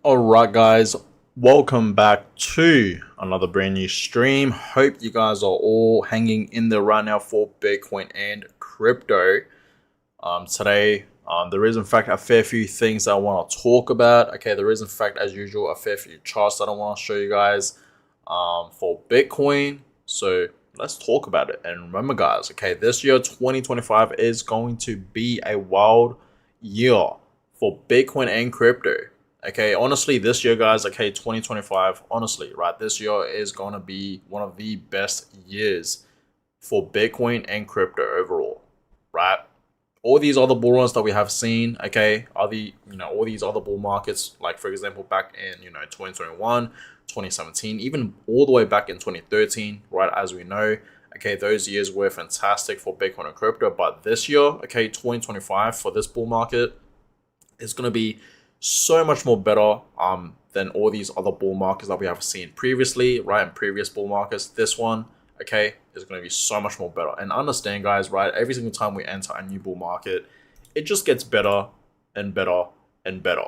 Alright guys, welcome back to another brand new stream. Hope you guys are all hanging in there right now for Bitcoin and crypto. Today, there is in fact a fair few things that I want to talk about. Okay, there is in fact as usual a fair few charts that I want to show you guys for Bitcoin. So let's talk about it. And remember guys, okay, this year 2025 is going to be a wild year for Bitcoin and crypto. Okay, honestly, this year, guys, okay, 2025, honestly, right, this year is going to be one of the best years for Bitcoin and crypto overall, right? All these other bull runs that we have seen, okay, are all these other bull markets, like for example, back in, 2021, 2017, even all the way back in 2013, right, as we know, okay, those years were fantastic for Bitcoin and crypto, but this year, okay, 2025 for this bull market is going to be so much more better than all these other bull markets that we have seen previously, right? In previous bull markets, this one, okay, is going to be so much more better. And understand, guys, right? Every single time we enter a new bull market, it just gets better and better and better,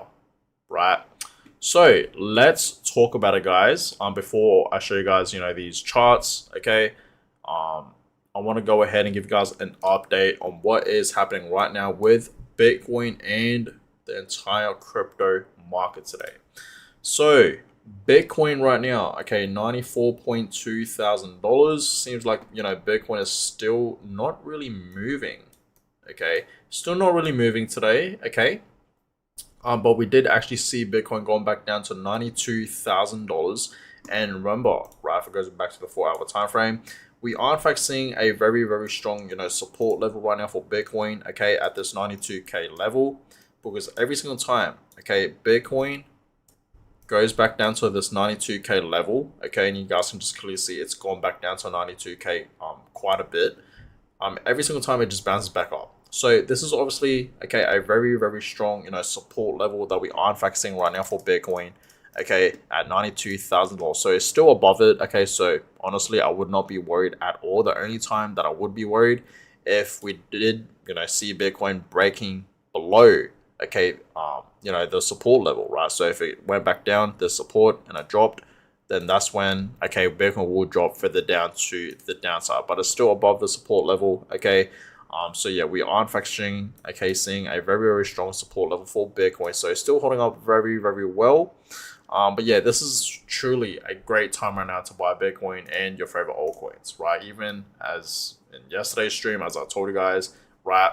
right? So let's talk about it, guys. Before I show you guys, these charts, okay. I want to go ahead and give you guys an update on what is happening right now with Bitcoin and the entire crypto market today. So Bitcoin right now, okay, $94.2 thousand. Seems like Bitcoin is still not really moving. Okay, still not really moving today. Okay, but we did actually see Bitcoin going back down to $92,000. And remember, right, if it goes back to the 4 hour time frame, we are in fact seeing a very, very strong, support level right now for Bitcoin, okay, at this 92K level. Because every single time, okay, Bitcoin goes back down to this 92K level, okay, and you guys can just clearly see it's gone back down to 92K quite a bit. Every single time it just bounces back up. So this is obviously, okay, a very, very strong, support level that we are in fact seeing right now for Bitcoin, okay, at $92,000. So it's still above it, okay, so honestly, I would not be worried at all. The only time that I would be worried if we did, see Bitcoin breaking below, okay, the support level, right? So if it went back down, the support, and it dropped, then that's when, okay, Bitcoin will drop further down to the downside, but it's still above the support level, okay. So yeah, we are in fact seeing a very, very strong support level for Bitcoin. So it's still holding up very, very well. But yeah, this is truly a great time right now to buy Bitcoin and your favorite altcoins, right? Even as in yesterday's stream, as I told you guys, right,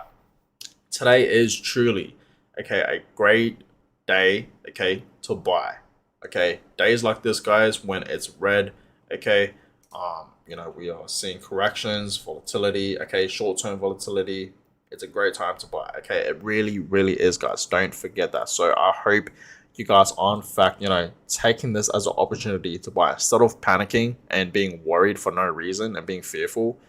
today is truly, okay, a great day, okay, to buy. Okay, days like this, guys, when it's red, okay, we are seeing corrections, volatility, okay, short-term volatility. It's a great time to buy. Okay, it really, really is, guys. Don't forget that. So I hope you guys are in fact, taking this as an opportunity to buy instead of panicking and being worried for no reason and being fearful.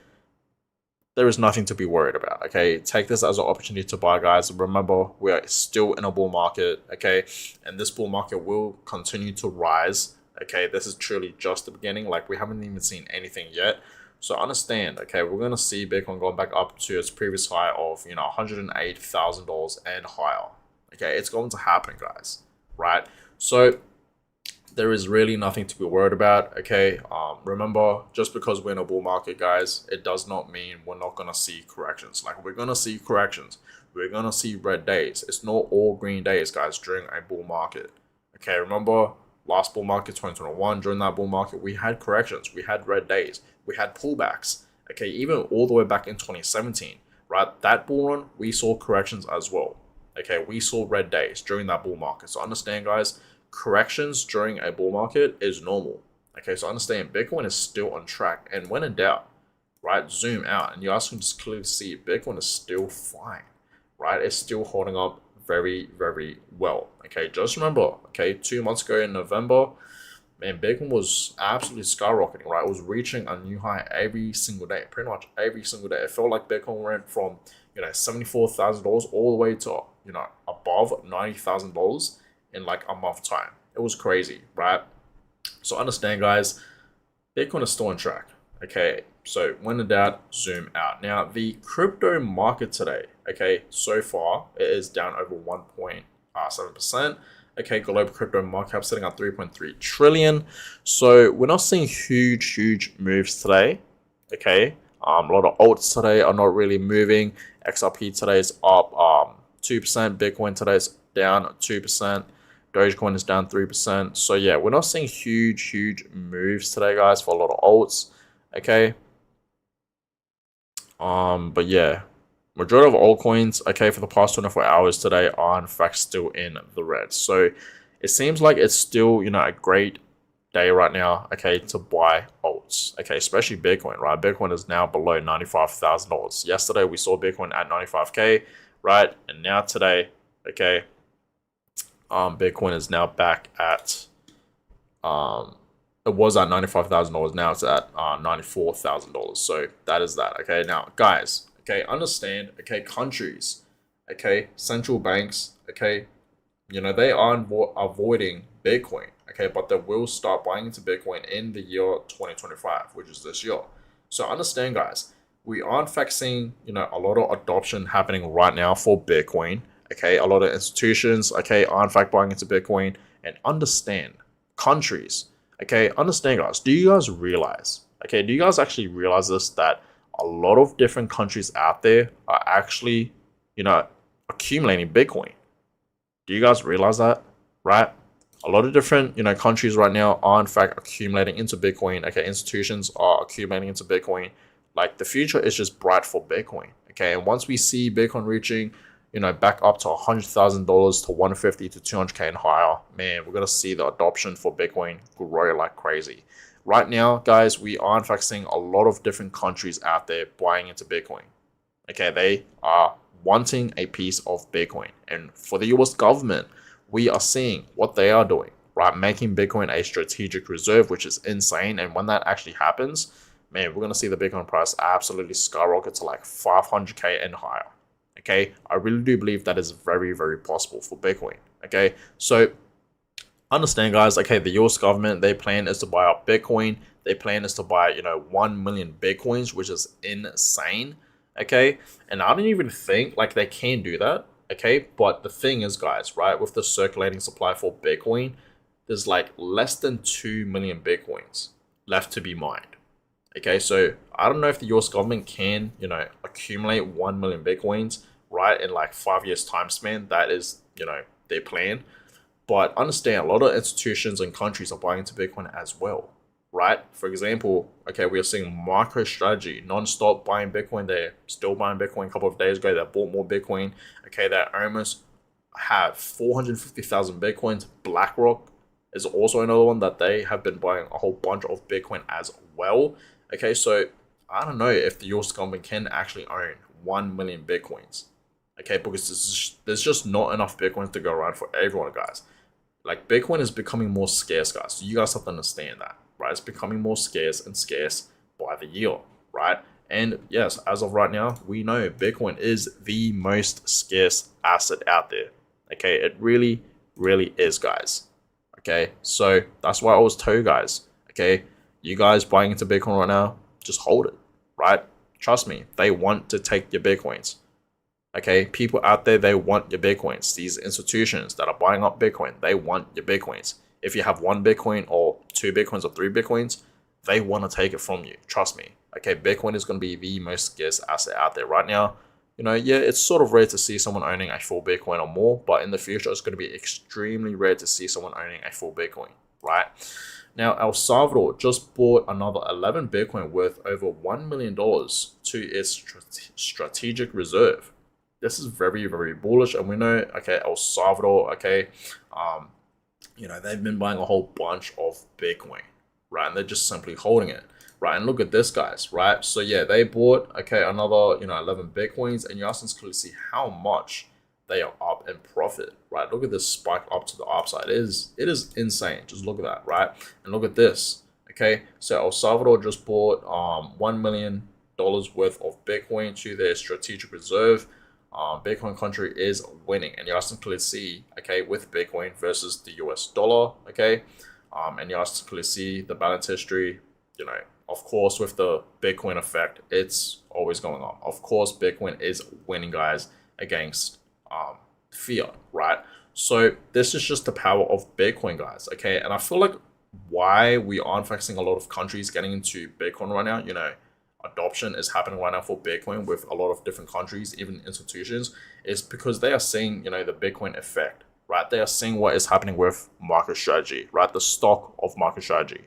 There is nothing to be worried about. Okay, take this as an opportunity to buy, guys. Remember, we are still in a bull market. Okay, and this bull market will continue to rise. Okay, this is truly just the beginning. Like, we haven't even seen anything yet. So understand, okay, we're gonna see Bitcoin going back up to its previous high of $108,000 and higher. Okay, it's going to happen, guys. Right? So there is really nothing to be worried about. Okay, remember, just because we're in a bull market, guys, it does not mean we're not gonna see corrections. Like, we're gonna see corrections, we're gonna see red days. It's not all green days, guys, during a bull market. Okay, remember last bull market, 2021, during that bull market, we had corrections, we had red days, we had pullbacks. Okay, even all the way back in 2017, right, that bull run, we saw corrections as well. Okay, we saw red days during that bull market. So understand, guys, corrections during a bull market is normal. Okay, so understand Bitcoin is still on track, and when in doubt, right, zoom out and you guys can just clearly see Bitcoin is still fine, right? It's still holding up very, very well. Okay, just remember, okay, 2 months ago in November, man, Bitcoin was absolutely skyrocketing, right? It was reaching a new high every single day, pretty much every single day. It felt like Bitcoin went from $74,000 all the way to above $90,000 in like a month time. It was crazy, right? So understand, guys, Bitcoin is still on track. Okay, so when in doubt, zoom out. Now, the crypto market today, okay, so far it is down over 1.7%. Okay, global crypto market cap sitting at 3.3 trillion. So we're not seeing huge moves today. Okay, a lot of alts today are not really moving. XRP today is up 2%. Bitcoin today is down 2%. Dogecoin is down 3%. So yeah, we're not seeing huge moves today, guys, for a lot of alts. Okay. But yeah, majority of altcoins, okay, for the past 24 hours today are in fact still in the red. So it seems like it's still, a great day right now, okay, to buy alts, okay, especially Bitcoin, right? Bitcoin is now below $95,000. Yesterday we saw Bitcoin at 95K, right? And now today, okay, Bitcoin is now back at, it was at $95,000. Now it's at $94,000. So that is that. Okay. Now, guys, okay, understand, okay, countries, okay, central banks, okay, they are avoiding Bitcoin, okay, but they will start buying into Bitcoin in the year 2025, which is this year. So understand, guys, we are in fact seeing, a lot of adoption happening right now for Bitcoin. Okay, a lot of institutions, okay, are in fact buying into Bitcoin. And understand, countries, okay, understand, guys, do you guys realize, okay, do you guys actually realize this, that a lot of different countries out there are actually, accumulating Bitcoin? Do you guys realize that, right? A lot of different, countries right now are in fact accumulating into Bitcoin. Okay, institutions are accumulating into Bitcoin. Like, the future is just bright for Bitcoin. Okay, and once we see Bitcoin reaching, back up to $100,000 to 150 to 200K and higher, man, we're gonna see the adoption for Bitcoin grow like crazy. Right now, guys, we are in fact seeing a lot of different countries out there buying into Bitcoin. Okay, they are wanting a piece of Bitcoin. And for the US government, we are seeing what they are doing, right? Making Bitcoin a strategic reserve, which is insane. And when that actually happens, man, we're going to see the Bitcoin price absolutely skyrocket to like 500K and higher. Okay, I really do believe that is very possible for Bitcoin. Okay, so understand, guys, okay, the US government, their plan is to buy up Bitcoin. Their plan is to buy, 1 million Bitcoins, which is insane. Okay, and I don't even think like they can do that. Okay, but the thing is, guys, right, with the circulating supply for Bitcoin, there's like less than 2 million Bitcoins left to be mined. Okay, so I don't know if the US government can, accumulate 1 million Bitcoins, right, in like 5 years time span. That is, their plan. But understand, a lot of institutions and countries are buying into Bitcoin as well, right? For example, okay, we are seeing MicroStrategy non-stop buying Bitcoin. They're still buying Bitcoin. A couple of days ago, they bought more Bitcoin. Okay, they almost have 450,000 Bitcoins. BlackRock is also another one that they have been buying a whole bunch of Bitcoin as well. Okay, so I don't know if the US government can actually own 1 million Bitcoins. Okay, because there's just not enough Bitcoins to go around for everyone, guys. Like, Bitcoin is becoming more scarce, guys. So you guys have to understand that, right? It's becoming more scarce and scarce by the year, right? And yes, as of right now, we know Bitcoin is the most scarce asset out there. Okay, it really is, guys. Okay, so that's why I always tell you guys, okay, you guys buying into Bitcoin right now, just hold it, right? Trust me, they want to take your Bitcoins. Okay, people out there, they want your Bitcoins. These institutions that are buying up Bitcoin, they want your Bitcoins. If you have 1 Bitcoin or 2 Bitcoins or 3 Bitcoins, they want to take it from you. Trust me. Okay, Bitcoin is going to be the most scarce asset out there right now. Yeah, it's sort of rare to see someone owning a full Bitcoin or more, but in the future, it's going to be extremely rare to see someone owning a full Bitcoin, right? Now, El Salvador just bought another 11 Bitcoin worth over $1 million to its strategic reserve. This is very bullish, and we know, okay, El Salvador, okay, they've been buying a whole bunch of Bitcoin, right? And they're just simply holding it, right? And look at this, guys, right? So yeah, they bought, okay, another, 11 Bitcoins, and you guys can clearly see how much they are up in profit, right? Look at this spike up to the upside. It is insane. Just look at that, right? And look at this, okay? So El Salvador just bought $1 million worth of Bitcoin to their strategic reserve. Bitcoin country is winning, and you guys can clearly see, okay, with Bitcoin versus the US dollar, okay, and you guys can clearly see the balance history. Of course, with the Bitcoin effect, it's always going on. Of course, Bitcoin is winning, guys, against fiat, right? So this is just the power of Bitcoin, guys. Okay, and I feel like why we aren't fixing a lot of countries getting into Bitcoin right now. Adoption is happening right now for Bitcoin with a lot of different countries, even institutions, is because they are seeing, the Bitcoin effect, right? They are seeing what is happening with MicroStrategy, right? The stock of MicroStrategy.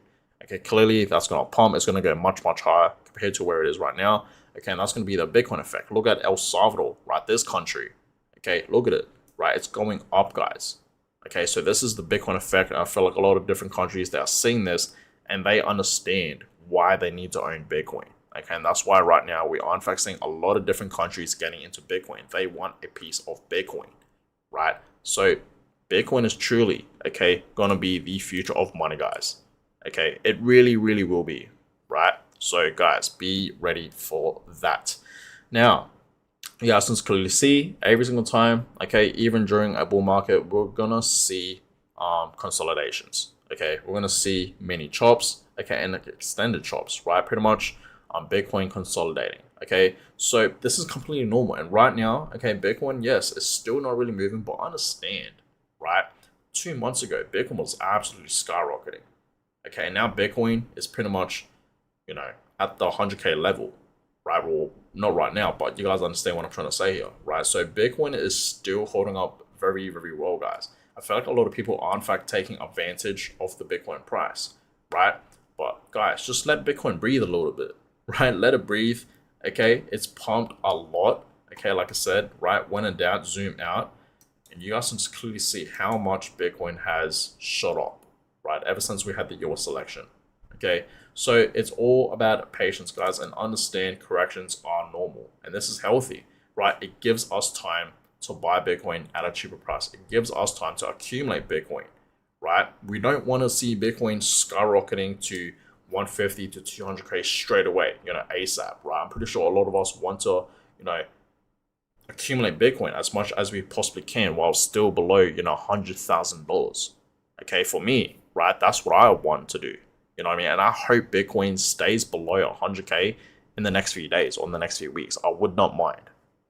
Okay, clearly that's going to pump. It's going to go much, much higher compared to where it is right now. Okay, and that's going to be the Bitcoin effect. Look at El Salvador, right? This country. Okay, look at it, right? It's going up, guys. Okay, so this is the Bitcoin effect. And I feel like a lot of different countries, they are seeing this and they understand why they need to own Bitcoin. Okay, and that's why right now we are fixing a lot of different countries getting into Bitcoin. They want a piece of Bitcoin, right? So Bitcoin is truly, okay, gonna be the future of money, guys. Okay, it really, really will be, right? So guys, be ready for that. Now, you guys can clearly see every single time, okay, even during a bull market, we're gonna see consolidations. Okay, we're gonna see mini chops, okay, and extended chops, right? Pretty much Bitcoin consolidating. Okay, so this is completely normal. And right now, okay, Bitcoin, yes, is still not really moving, but understand, right? 2 months ago, Bitcoin was absolutely skyrocketing. Okay, now Bitcoin is pretty much, at the 100K level, right? Well, not right now, but you guys understand what I'm trying to say here, right? So Bitcoin is still holding up very, very well, guys. I feel like a lot of people are in fact taking advantage of the Bitcoin price, right? But guys, just let Bitcoin breathe a little bit, right? Let it breathe. Okay, it's pumped a lot. Okay, like I said, right? When in doubt, zoom out, and you guys can just clearly see how much Bitcoin has shot up, right? Ever since we had the US election. Okay, so it's all about patience, guys, and understand corrections are normal, and this is healthy, right? It gives us time to buy Bitcoin at a cheaper price. It gives us time to accumulate Bitcoin, right? We don't want to see Bitcoin skyrocketing to 150 to 200K straight away, ASAP, right? I'm pretty sure a lot of us want to, accumulate Bitcoin as much as we possibly can while still below, $100,000. Okay, for me, right? That's what I want to do. You know what I mean? And I hope Bitcoin stays below 100K in the next few days or in the next few weeks. I would not mind.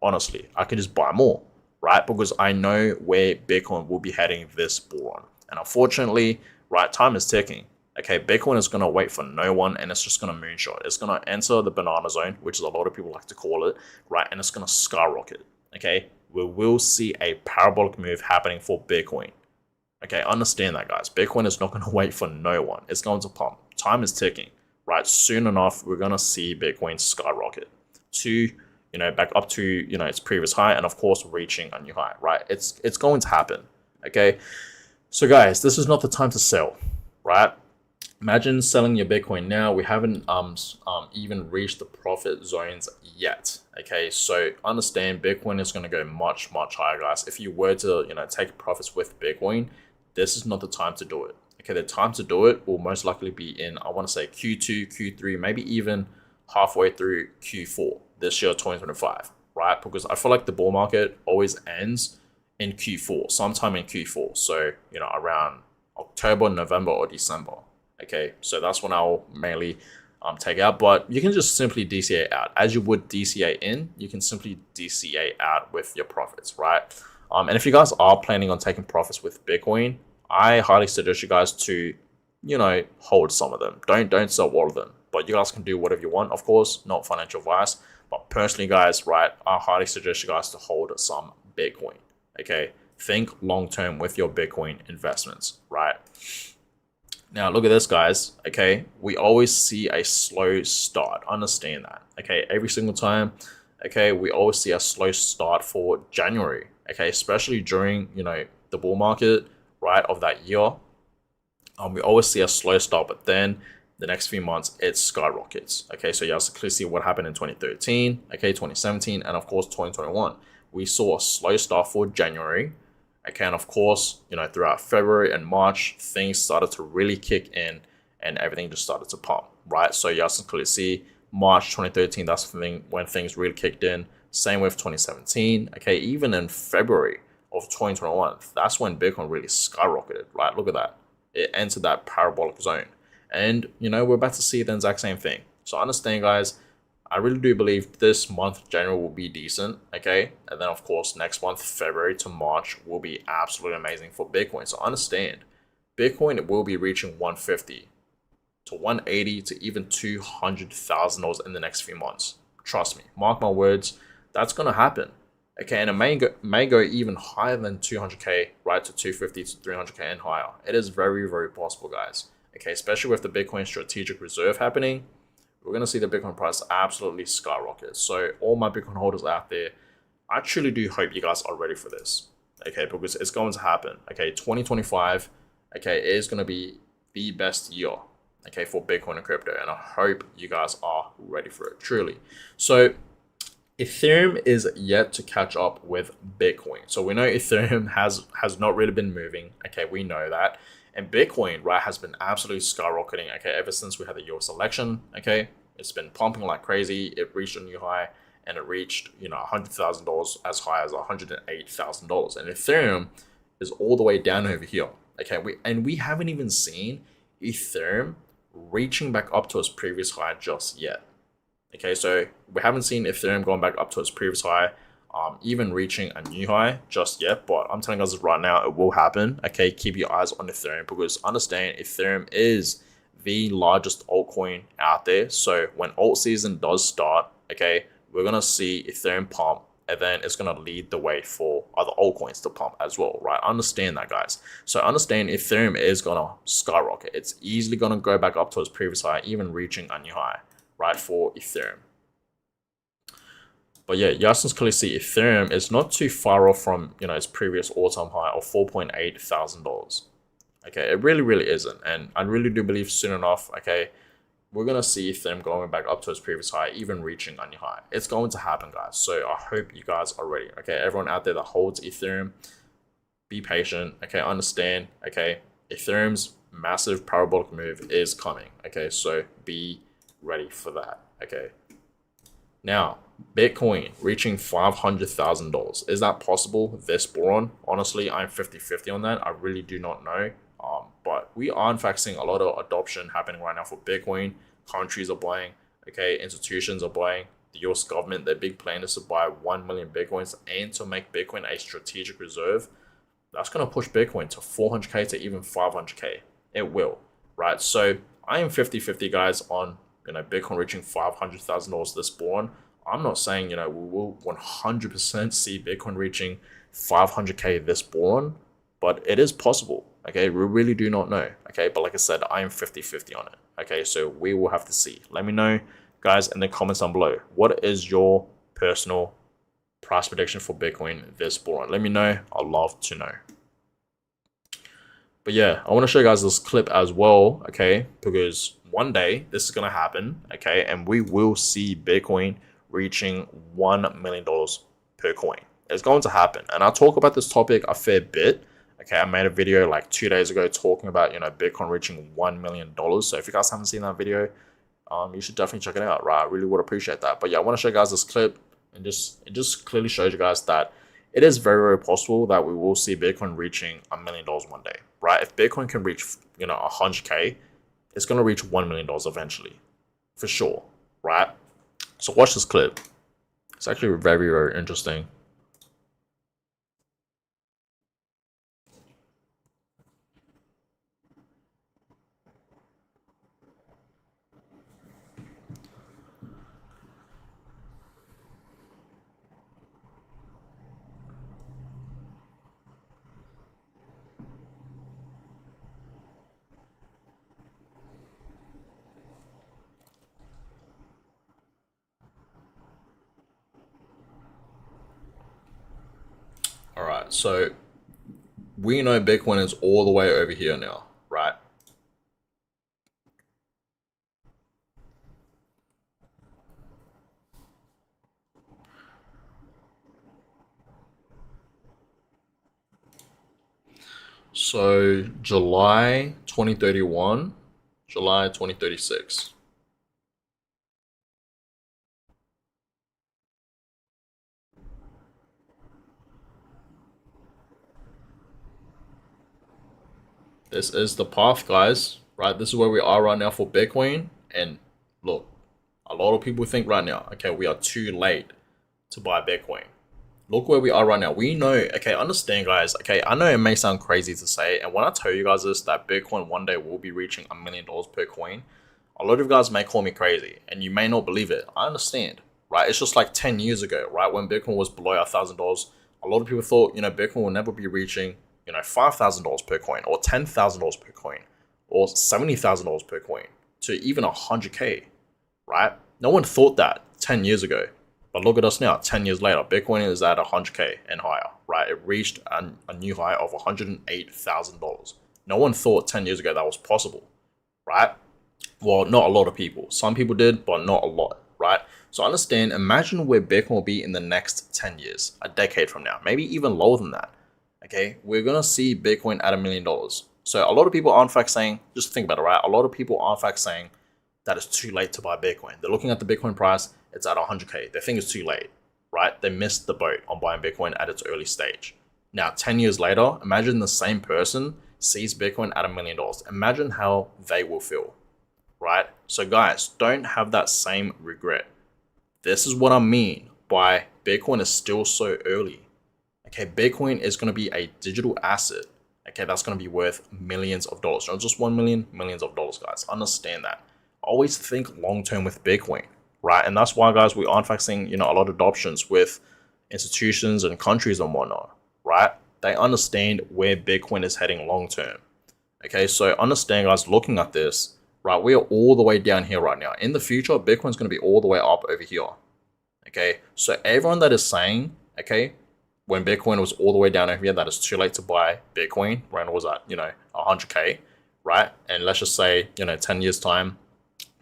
Honestly, I can just buy more, right? Because I know where Bitcoin will be heading this bull run. And unfortunately, right, time is ticking. Okay, Bitcoin is going to wait for no one and it's just going to moonshot. It's going to enter the banana zone, which is a lot of people like to call it, right? And it's going to skyrocket. Okay, we will see a parabolic move happening for Bitcoin. Okay, understand that, guys. Bitcoin is not going to wait for no one. It's going to pump. Time is ticking, right? Soon enough, we're going to see Bitcoin skyrocket to, back up to, its previous high, and of course, reaching a new high, right? It's going to happen, okay? So, guys, this is not the time to sell, right? Imagine selling your Bitcoin now. We haven't even reached the profit zones yet. Okay, so understand Bitcoin is going to go much, much higher, guys. If you were to, take profits with Bitcoin, this is not the time to do it. Okay, the time to do it will most likely be in, I want to say Q2, Q3, maybe even halfway through Q4 this year, 2025, right? Because I feel like the bull market always ends in Q4, sometime in Q4. So, around October, November, or December. Okay, so that's when I'll mainly take out, but you can just simply DCA out. As you would DCA in, you can simply DCA out with your profits, right? And if you guys are planning on taking profits with Bitcoin, I highly suggest you guys to, hold some of them. Don't sell all of them, but you guys can do whatever you want, of course, not financial advice. But personally, guys, right, I highly suggest you guys to hold some Bitcoin, okay? Think long-term with your Bitcoin investments, right? Now, look at this, guys, okay? We always see a slow start. Understand that, okay? Every single time, okay, we always see a slow start for January, okay? Especially during, the bull market, right, of that year. We always see a slow start, but then the next few months, it skyrockets, okay? So you guys clearly see what happened in 2013, okay, 2017, and of course, 2021. We saw a slow start for January, okay, and of course, throughout February and March, things started to really kick in and everything just started to pump, right? So you guys can clearly see March 2013, that's when things really kicked in. Same with 2017, okay, even in February of 2021, that's when Bitcoin really skyrocketed, right? Look at that. It entered that parabolic zone. And, we're about to see the exact same thing. So understand, guys, I really do believe this month, January, will be decent, okay? And then, of course, next month, February to March, will be absolutely amazing for Bitcoin. So understand, Bitcoin will be reaching 150 to 180 to even $200,000 in the next few months. Trust me, mark my words, that's going to happen. Okay, and it may go even higher than 200k, right, to 250 to 300k and higher. It is very, very possible, guys. Okay, especially with the Bitcoin strategic reserve happening, we're going to see the Bitcoin price absolutely skyrocket. So all my Bitcoin holders out there, I truly do hope you guys are ready for this. Okay, because it's going to happen. Okay, 2025, okay, is going to be the best year, okay, for Bitcoin and crypto. And I hope you guys are ready for it, truly. So Ethereum is yet to catch up with Bitcoin. So we know Ethereum has not really been moving. Okay, we know that. And Bitcoin, right, has been absolutely skyrocketing, okay, ever since we had the US election, okay? It's been pumping like crazy. It reached a new high, and it reached, $100,000 as high as $108,000. And Ethereum is all the way down over here, okay? We haven't even seen Ethereum reaching back up to its previous high just yet. Okay, so we haven't seen Ethereum going back up to its previous high, even reaching a new high just yet. But I'm telling you guys right now, it will happen. Okay, keep your eyes on Ethereum, because understand Ethereum is the largest altcoin out there. So when alt season does start, okay, we're gonna see Ethereum pump, and then it's gonna lead the way for other altcoins to pump as well, right? Understand that, guys. So understand Ethereum is gonna skyrocket. It's easily gonna go back up to its previous high, even reaching a new high, right, for Ethereum. But yeah, you guys can clearly see Ethereum is not too far off from, its previous all-time high of $4,800. Okay, it really, really isn't. And I really do believe soon enough, okay, we're going to see Ethereum going back up to its previous high, even reaching a new high. It's going to happen, guys. So I hope you guys are ready. Okay, everyone out there that holds Ethereum, be patient. Okay, understand. Okay, Ethereum's massive parabolic move is coming. Okay, so be ready for that. Okay, now Bitcoin reaching $500,000. Is that possible this bull run? Honestly, I'm 50-50 on that. I really do not know. But we are in fact seeing a lot of adoption happening right now for Bitcoin. Countries are buying, okay, institutions are buying. The US government, their big plan is to buy 1 million Bitcoins and to make Bitcoin a strategic reserve. That's going to push Bitcoin to 400k to even 500k. It will, right? So I am 50-50, guys, on Bitcoin reaching $500,000 this bull run. I'm not saying we will 100% see Bitcoin reaching 500k this bull run, but it is possible. Okay, we really do not know. Okay, but like I said, I am 50-50 on it. Okay, so we will have to see. Let me know, guys, in the comments down below. What is your personal price prediction for Bitcoin this bull run? Let me know. I'd love to know. But yeah, I want to show you guys this clip as well, okay? Because one day this is going to happen, okay? And we will see Bitcoin reaching $1 million per coin. It's going to happen. And I'll talk about this topic a fair bit. Okay, I made a video like 2 days ago talking about, Bitcoin reaching $1 million. So if you guys haven't seen that video, you should definitely check it out, right? I really would appreciate that. But yeah, I want to show you guys this clip, and it just clearly shows you guys that it is very, very possible that we will see Bitcoin reaching $1 million one day, right? If Bitcoin can reach, 100k, it's going to reach $1 million eventually, for sure, right? So watch this clip. It's actually very, very interesting. All right, so we know Bitcoin is all the way over here now, right? So July 2031, July 2036. This is the path, guys, right? This is where we are right now for Bitcoin. And look, A lot of people think right now, okay, we are too late to buy Bitcoin. Look where we are right now. We know, okay, understand guys, okay, I know it may sound crazy to say, and when I tell you guys this, that Bitcoin one day will be reaching $1 million per coin, a lot of you guys may call me crazy, and you may not believe it. I understand, right? It's just like 10 years ago, right? When Bitcoin was below $1,000, a lot of people thought, Bitcoin will never be reaching, $5,000 per coin, or $10,000 per coin, or $70,000 per coin, to even 100K, right? No one thought that 10 years ago. But look at us now, 10 years later, Bitcoin is at 100K and higher, right? It reached a new high of $108,000. No one thought 10 years ago that was possible, right? Well, not a lot of people. Some people did, but not a lot, right? So understand, imagine where Bitcoin will be in the next 10 years, a decade from now, maybe even lower than that, okay? We're going to see Bitcoin at $1 million. So a lot of people are in fact saying, just think about it, right? A lot of people are in fact saying that it's too late to buy Bitcoin. They're looking at the Bitcoin price, it's at 100K. They think it's too late, right? They missed the boat on buying Bitcoin at its early stage. Now, 10 years later, imagine the same person sees Bitcoin at $1 million. Imagine how they will feel, right? So guys, don't have that same regret. This is what I mean by Bitcoin is still so early. Okay, Bitcoin is going to be a digital asset. Okay, that's going to be worth millions of dollars. Not just 1 million, millions of dollars, guys. Understand that. Always think long-term with Bitcoin, right? And that's why, guys, we are in fact seeing, a lot of adoptions with institutions and countries and whatnot, right? They understand where Bitcoin is heading long-term. Okay, so understand, guys, looking at this, right, we are all the way down here right now. In the future, Bitcoin's going to be all the way up over here. Okay, so everyone that is saying, okay, when Bitcoin was all the way down over here, that it's too late to buy Bitcoin, when it was at, 100K, right? And let's just say, 10 years time,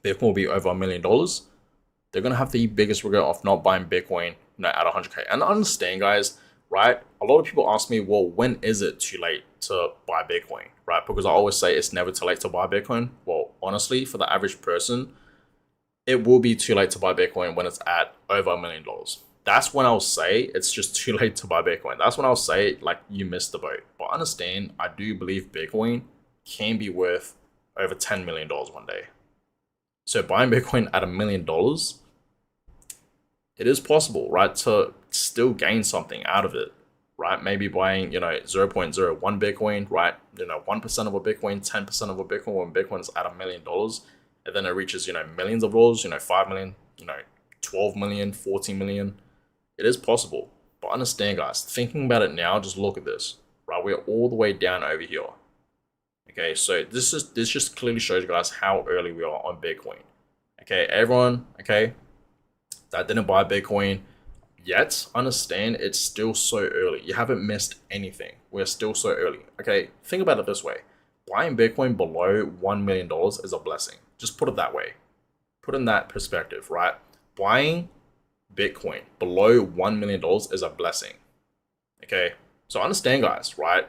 Bitcoin will be over $1 million. They're going to have the biggest regret of not buying Bitcoin, at 100K. And I understand, guys, right? A lot of people ask me, well, when is it too late to buy Bitcoin, right? Because I always say it's never too late to buy Bitcoin. Well, honestly, for the average person, it will be too late to buy Bitcoin when it's at over $1 million. That's when I'll say it's just too late to buy Bitcoin. That's when I'll say, like, you missed the boat. But understand, I do believe Bitcoin can be worth over $10 million one day. So buying Bitcoin at $1 million, it is possible, right, to still gain something out of it, right? Maybe buying, 0.01 Bitcoin, right? 1% of a Bitcoin, 10% of a Bitcoin when Bitcoin is at $1 million. And then it reaches, millions of dollars, 5 million, 12 million, 14 million. It is possible. But understand, guys, thinking about it now, just look at this, right? We're all the way down over here. Okay, so this just clearly shows you guys how early we are on Bitcoin. Okay, everyone, okay, that didn't buy Bitcoin yet, understand it's still so early. You haven't missed anything. We're still so early. Okay, think about it this way. Buying Bitcoin below $1 million is a blessing. Just put it that way. Put in that perspective, right? Buying Bitcoin below $1 million is a blessing. Okay, so understand, guys, right?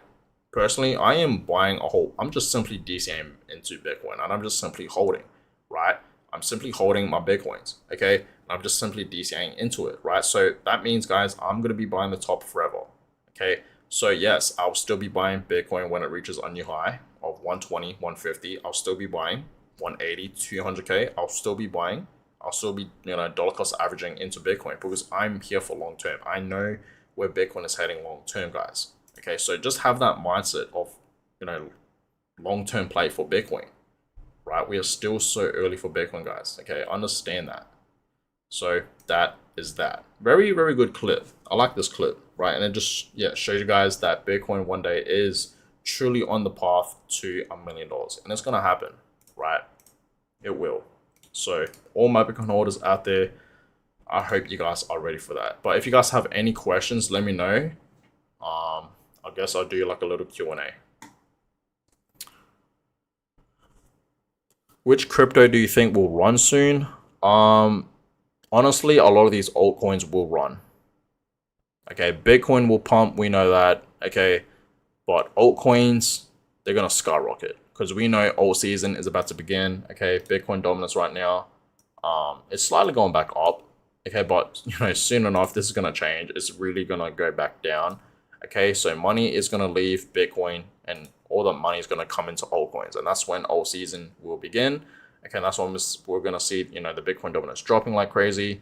Personally, I am buying I'm just simply DCAing into Bitcoin, and I'm just simply holding, right? I'm simply holding my Bitcoins, okay? And I'm just simply DCAing into it, right? So that means, guys, I'm going to be buying the top forever, okay? So yes, I'll still be buying Bitcoin when it reaches a new high of 120, 150. I'll still be buying 180, 200K. I'll still be buying. I'll still be, dollar cost averaging into Bitcoin because I'm here for long term. I know where Bitcoin is heading long term, guys. Okay, so just have that mindset of, long-term play for Bitcoin, right? We are still so early for Bitcoin, guys. Okay, understand that. So that is that. Very, very good clip. I like this clip, right? And it just, shows you guys that Bitcoin one day is truly on the path to $1 million. And it's going to happen, right? It will. So all my Bitcoin holders out there, I hope you guys are ready for that. But if you guys have any questions, let me know. I guess I'll do like a little Q&A. Which crypto do you think will run soon? Honestly, a lot of these altcoins will run. Okay, Bitcoin will pump, we know that. Okay, but altcoins, they're gonna skyrocket because we know alt season is about to begin. Okay, Bitcoin dominance right now, it's slightly going back up. Okay, but soon enough, this is gonna change. It's really gonna go back down. Okay, so money is going to leave Bitcoin and all the money is going to come into altcoins. And that's when alt season will begin. Okay, that's when we're gonna see, you know, the Bitcoin dominance dropping like crazy.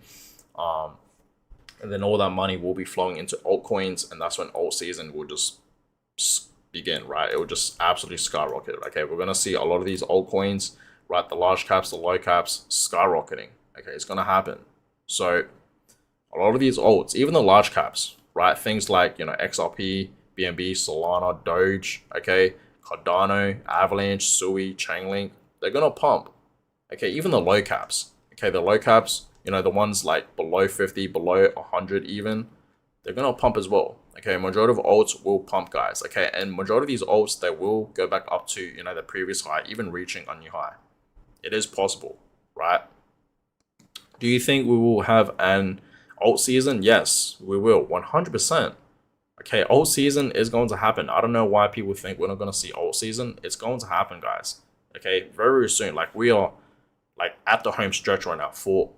And then all that money will be flowing into altcoins, and that's when alt season will just begin, right? It will just absolutely skyrocket. Okay, we're gonna see a lot of these altcoins, right? The large caps, the low caps, skyrocketing. Okay, it's gonna happen. So a lot of these alts, even the large caps, right? Things like, you know, XRP, BNB, Solana, Doge, okay, Cardano, Avalanche, Sui, Chainlink, they're gonna pump. Okay, even the low caps. Okay, the low caps, you know, the ones like below 50, below 100 even, they're gonna pump as well. Okay, majority of alts will pump, guys. Okay, and majority of these alts, they will go back up to, you know, the previous high, even reaching a new high. It is possible, right? Do you think we will have an alt season? Yes, we will, 100%. Okay, alt season is going to happen. I don't know why people think we're not going to see alt season. It's going to happen, guys. Okay, very soon. Like, we are like at the home stretch right now for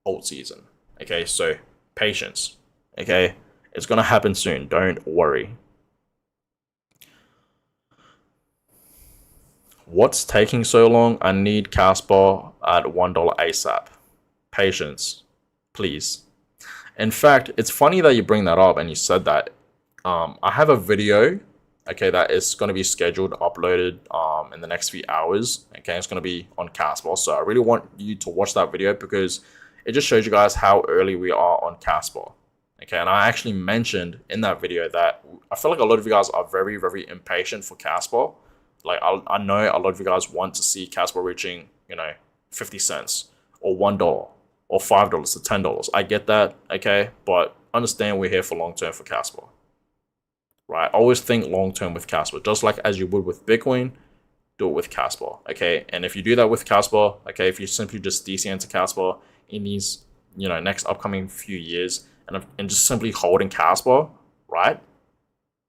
alt season. Okay, so patience. Okay, it's going to happen soon. Don't worry. What's taking so long? I need Casper at $1 ASAP. Patience, please. In fact, it's funny that you bring that up and you said that. I have a video, okay, that is going to be scheduled, uploaded in the next few hours. Okay, it's going to be on Casper. So I really want you to watch that video because it just shows you guys how early we are on Casper. Okay, and I actually mentioned in that video that I feel like a lot of you guys are very, very impatient for Casper. Like, I know a lot of you guys want to see Casper reaching, you know, 50 cents or $1 or $5 to $10. I get that, okay? But understand we're here for long term for Casper, right? Always think long term with Casper. Just like as you would with Bitcoin, do it with Casper, okay? And if you do that with Casper, okay, if you simply just DC into Casper in these, you know, next upcoming few years and just simply holding Casper, right?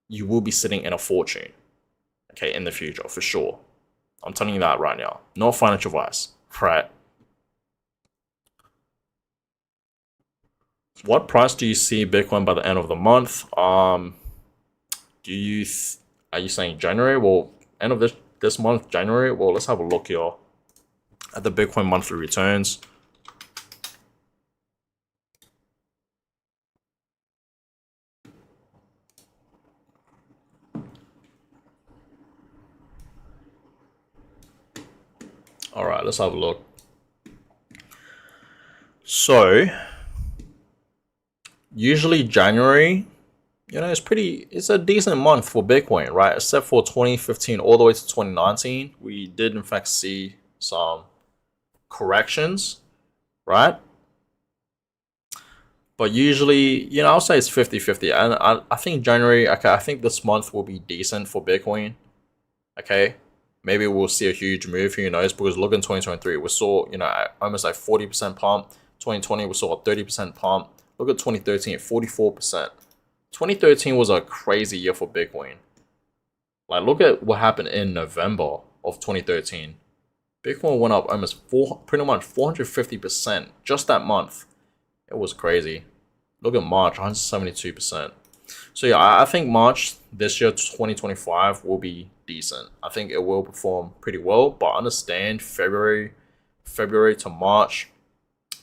You will be sitting in a fortune, okay, in the future, for sure. I'm telling you that right now. Not financial advice, right? What price do you see Bitcoin by the end of the month? Do you are you saying January? Well, end of this month, January. Well, let's have a look here at the Bitcoin monthly returns. All right, let's have a look. So usually January, you know, it's a decent month for Bitcoin, right? Except for 2015 all the way to 2019, we did in fact see some corrections, right? But usually, you know, I'll say it's 50-50. And I think January, okay, I think this month will be decent for Bitcoin. Okay. Maybe we'll see a huge move, who knows? Because look in 2023, we saw, you know, almost like 40% pump. 2020, we saw a 30% pump. Look at 2013, 44%. 2013 was a crazy year for Bitcoin. Like, look at what happened in November of 2013. Bitcoin went up almost pretty much 450% just that month. It was crazy. Look at March, 172%. So yeah, I think March this year, 2025, will be decent. I think it will perform pretty well, but understand February to March,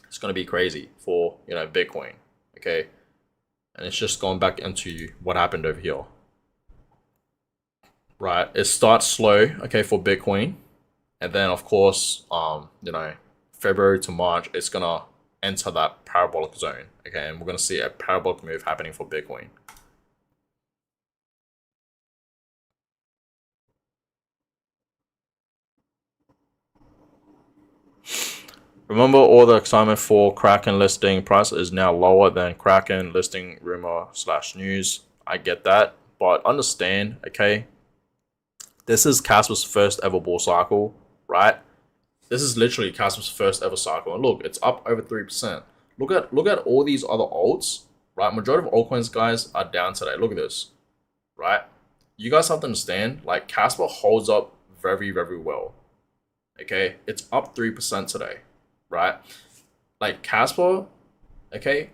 it's gonna be crazy for, you know, Bitcoin. Okay, and it's just going back into what happened over here. Right, it starts slow, okay, for Bitcoin, and then of course, you know, February to March, it's gonna enter that parabolic zone. Okay, and we're gonna see a parabolic move happening for Bitcoin. Remember, all the excitement for Kraken listing price is now lower than Kraken listing rumor/news. I get that, but understand, okay, this is Casper's first ever bull cycle, right? This is literally Casper's first ever cycle, and look, it's up over 3%. Look at all these other alts, right? Majority of altcoins, guys, are down today. Look at this, right? You guys have to understand, like, Casper holds up very, very well. Okay, it's up 3% today, right? Like, Casper, okay,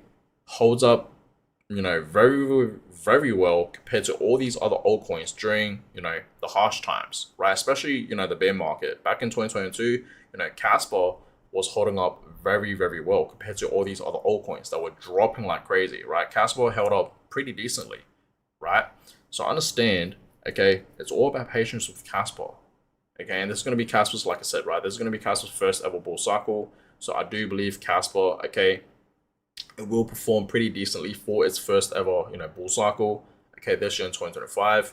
holds up very well compared to all these other altcoins during, the harsh times, right? Especially, the bear market. Back in 2022, Casper was holding up very, very well compared to all these other altcoins that were dropping like crazy, right? Casper held up pretty decently, right? So I understand, okay, it's all about patience with Casper. Okay, and this is going to be Casper's, like I said, right? This is going to be Casper's first ever bull cycle. So I do believe Casper, okay, it will perform pretty decently for its first ever, bull cycle. Okay, this year in 2025.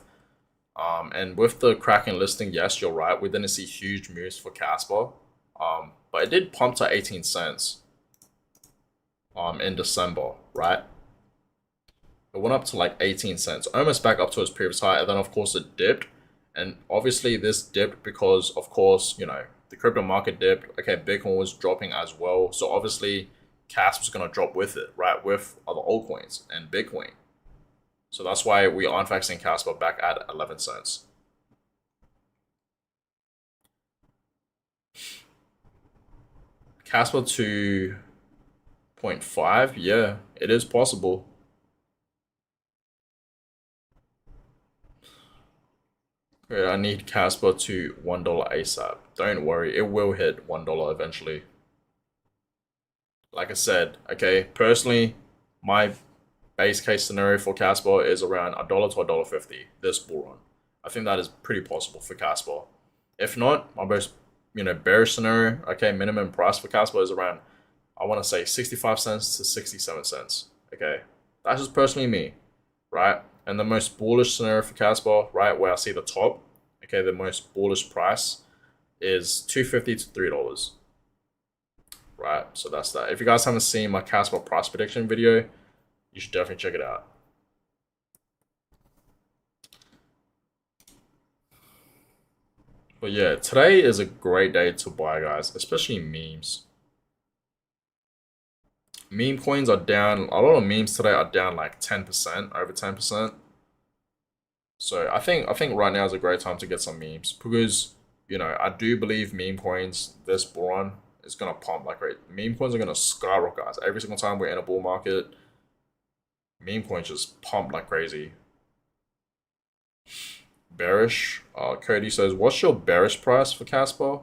And with the Kraken listing, yes, you're right. We didn't see huge moves for Casper. But it did pump to 18 cents in December, right? It went up to like 18 cents, almost back up to its previous high, and then of course it dipped. And obviously this dipped because, of course, the crypto market dipped. Okay, Bitcoin was dropping as well. So obviously CAS was going to drop with it, right? With other altcoins and Bitcoin. So that's why we aren't fixing Casper back at 11 cents. Casper 2.5, yeah, it is possible. Okay, I need Casper to $1 ASAP. Don't worry, it will hit $1 eventually. Like I said, okay, personally, my base case scenario for Casper is around $1 to $1.50 this bull run. I think that is pretty possible for Casper. If not, my most bearish scenario, okay, minimum price for Casper is around, I want to say 65 cents to 67 cents. Okay, that's just personally me, right? And the most bullish scenario for Casper, right, where I see the top, okay, the most bullish price is $2.50 to $3. Right, so that's that. If you guys haven't seen my Casper price prediction video, you should definitely check it out. But yeah, today is a great day to buy, guys, especially memes. Meme coins are down. A lot of memes today are down like 10%, over 10%. So I think right now is a great time to get some memes because I do believe meme coins this bull run is gonna pump like great. Meme coins are gonna skyrocket, guys. Every single time we're in a bull market, meme coins just pump like crazy. Bearish. Cody says, "What's your bearish price for Casper?"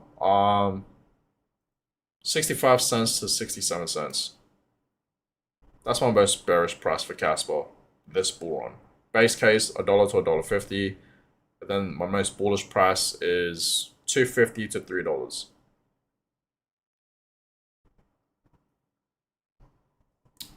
65 cents to 67 cents. That's my most bearish price for Casper this bull run. Base case $1 to $1.50. But then my most bullish price is $2.50 to $3.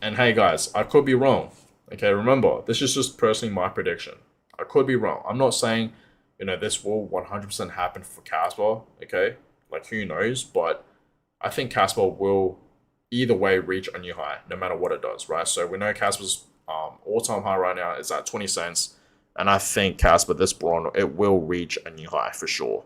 And hey guys, I could be wrong. Okay, remember, this is just personally my prediction. I could be wrong. I'm not saying, this will 100% happen for Casper. Okay, like who knows? But I think Casper will either way reach a new high, no matter what it does, right? So we know Casper's all-time high right now is at 20 cents, and I think Casper this bull it will reach a new high for sure.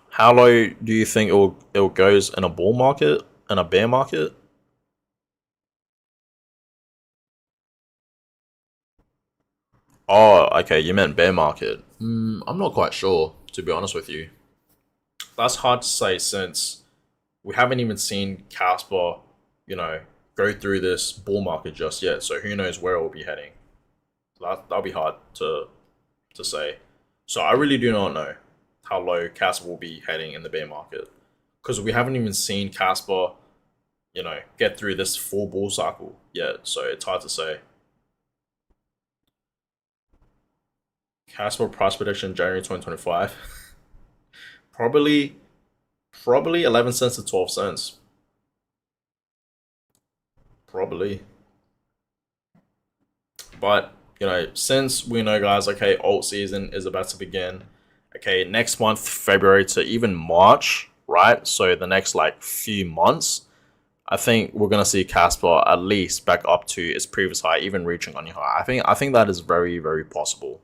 How low do you think it will goes in a bull market and a bear market? Oh, okay, you meant bear market. I'm not quite sure, to be honest with you. That's hard to say since we haven't even seen Casper, go through this bull market just yet. So who knows where it will be heading? That'll be hard to say. So I really do not know how low Casper will be heading in the bear market because we haven't even seen Casper, get through this full bull cycle yet. So it's hard to say. Casper price prediction January 2025. probably probably 11 cents to 12 cents. Probably. But, since we know, guys, okay, alt season is about to begin. Okay, next month, February to even March, right? So the next like few months, I think we're gonna see Casper at least back up to its previous high, even reaching a new high. I think that is very, very possible.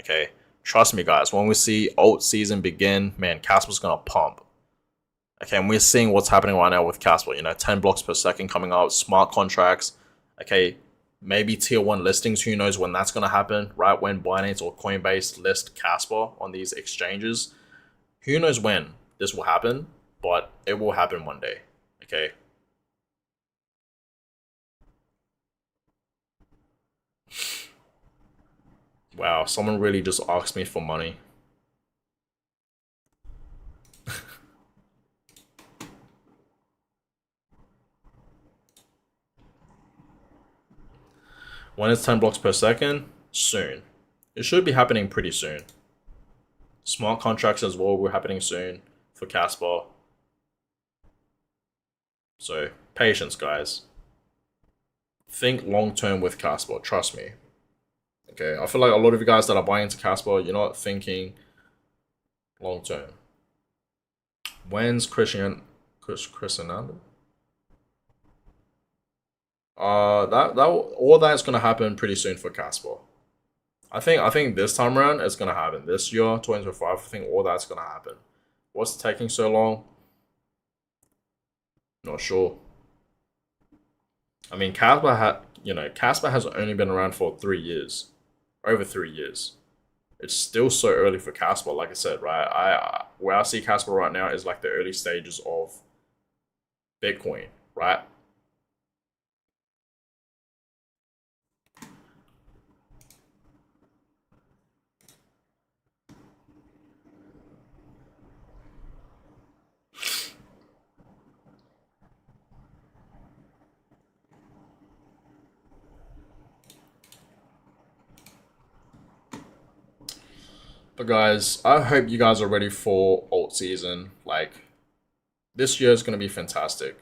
Okay, trust me, guys. When we see alt season begin, man, Casper's gonna pump. Okay, and we're seeing what's happening right now with Casper. 10 blocks per second coming out, smart contracts. Okay, maybe tier 1 listings. Who knows when that's going to happen, right? When Binance or Coinbase list Casper on these exchanges. Who knows when this will happen, but it will happen one day, okay? Wow, someone really just asked me for money. When it's 10 blocks per second? Soon. It should be happening pretty soon. Smart contracts as well will happening soon for Casper. So, patience, guys. Think long term with Casper, trust me. Okay, I feel like a lot of you guys that are buying into Casper, you're not thinking long term. When's Chris Hernandez? That all that's gonna happen pretty soon for Casper. I think this time around it's gonna happen. This year, 2025, I think all that's gonna happen. What's taking so long? Not sure. I mean, Casper has only been around for 3 years, over 3 years. It's still so early for Casper. Like I said, right? Where I see Casper right now is like the early stages of Bitcoin, right? But guys, I hope you guys are ready for alt season. Like, this year is going to be fantastic.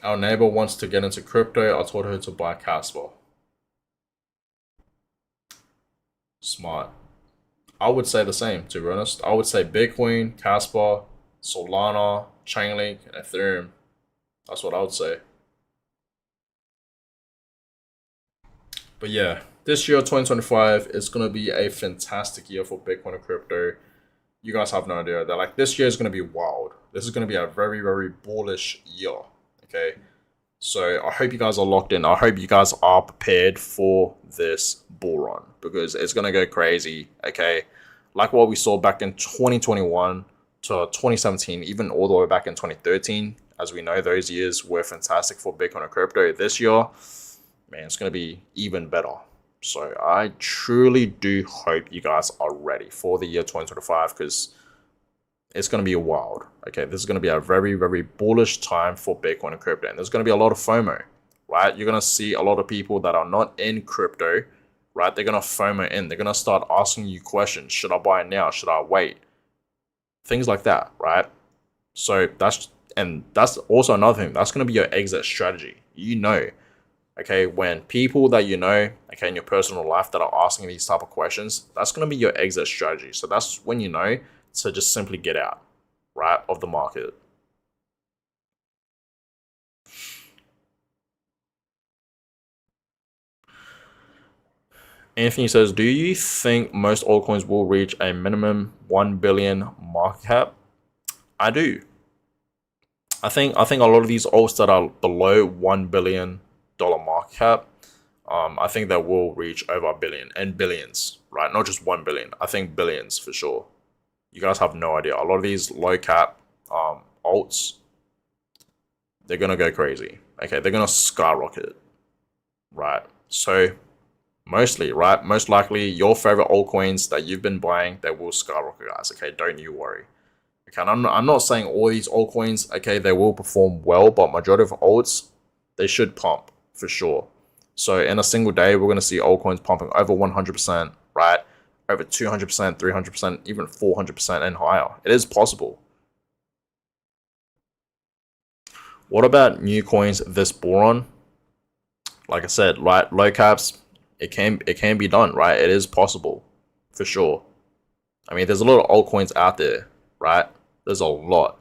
Our neighbor wants to get into crypto. I told her to buy Casper. Smart. I would say the same, to be honest. I would say Bitcoin, Casper, Solana, Chainlink, and Ethereum. That's what I would say. But yeah, this year, 2025, is going to be a fantastic year for Bitcoin and crypto. You guys have no idea that, like, this year is going to be wild. This is going to be a very, very bullish year. Okay. So I hope you guys are locked in. I hope you guys are prepared for this bull run because it's going to go crazy. Okay. Like what we saw back in 2021 to 2017, even all the way back in 2013. As we know, those years were fantastic for Bitcoin and crypto. This year, man, it's going to be even better. So I truly do hope you guys are ready for the year 2025 because it's going to be wild. Okay, this is going to be a very, very bullish time for Bitcoin and crypto. And there's going to be a lot of FOMO, right? You're going to see a lot of people that are not in crypto, right? They're going to FOMO in. They're going to start asking you questions. Should I buy now? Should I wait? Things like that, right? So that's also another thing. That's going to be your exit strategy. You know, okay, when people that you know, okay, in your personal life that are asking these type of questions, that's going to be your exit strategy. So that's when you know to just simply get out, right, of the market. Anthony says, do you think most altcoins will reach a minimum 1 billion market cap? I do. I think a lot of these alts that are below $1 billion market cap, I think that will reach over a billion and billions, right? Not just 1 billion. I think billions for sure. You guys have no idea. A lot of these low cap alts, they're gonna go crazy. Okay, they're gonna skyrocket, right? So mostly, right? Most likely your favorite altcoins that you've been buying, they will skyrocket, guys. Okay, don't you worry. Okay, and I'm not saying all these altcoins, okay, they will perform well, but majority of alts, they should pump for sure. So in a single day, we're gonna see altcoins pumping over 100%, right? Over 200%, 300%, even 400% and higher. It is possible. What about new coins this bull run? Like I said, right, low caps, it can be done, right? It is possible, for sure. I mean, there's a lot of altcoins out there, right? There's a lot.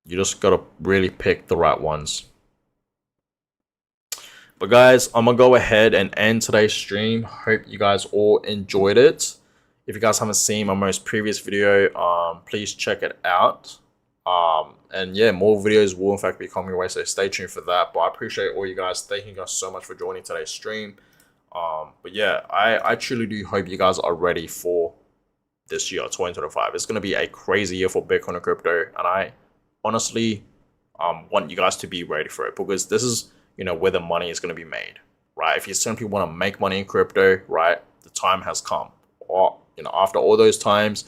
You just gotta really pick the right ones. But guys, I'm gonna go ahead and end today's stream. Hope you guys all enjoyed it. If you guys haven't seen my most previous video, please check it out. And yeah, more videos will in fact be coming your way, so stay tuned for that. But I appreciate all you guys. Thank you guys so much for joining today's stream. But yeah, I truly do hope you guys are ready for this year, 2025. It's going to be a crazy year for Bitcoin and crypto, and I honestly want you guys to be ready for it, because this is, you know, where the money is going to be made, right? If you simply want to make money in crypto, right, the time has come. Or, you know, after all those times,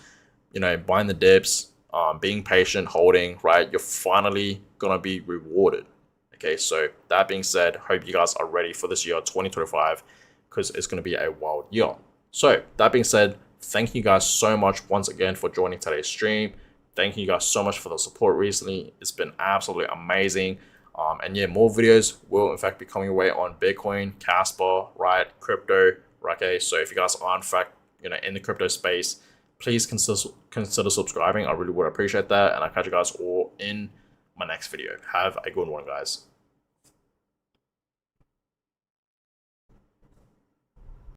you know, buying the dips, being patient, holding, right, you're finally going to be rewarded. Okay, so that being said, hope you guys are ready for this year, 2025, because it's going to be a wild year. So that being said, thank you guys so much once again for joining today's stream. Thank you guys so much for the support recently. It's been absolutely amazing. And yeah, more videos will in fact be coming away on Bitcoin, Casper, right, crypto. Okay, so if you guys are in fact, you know, in the crypto space, please consider subscribing. I really would appreciate that. And I'll catch you guys all in my next video. Have a good one, guys.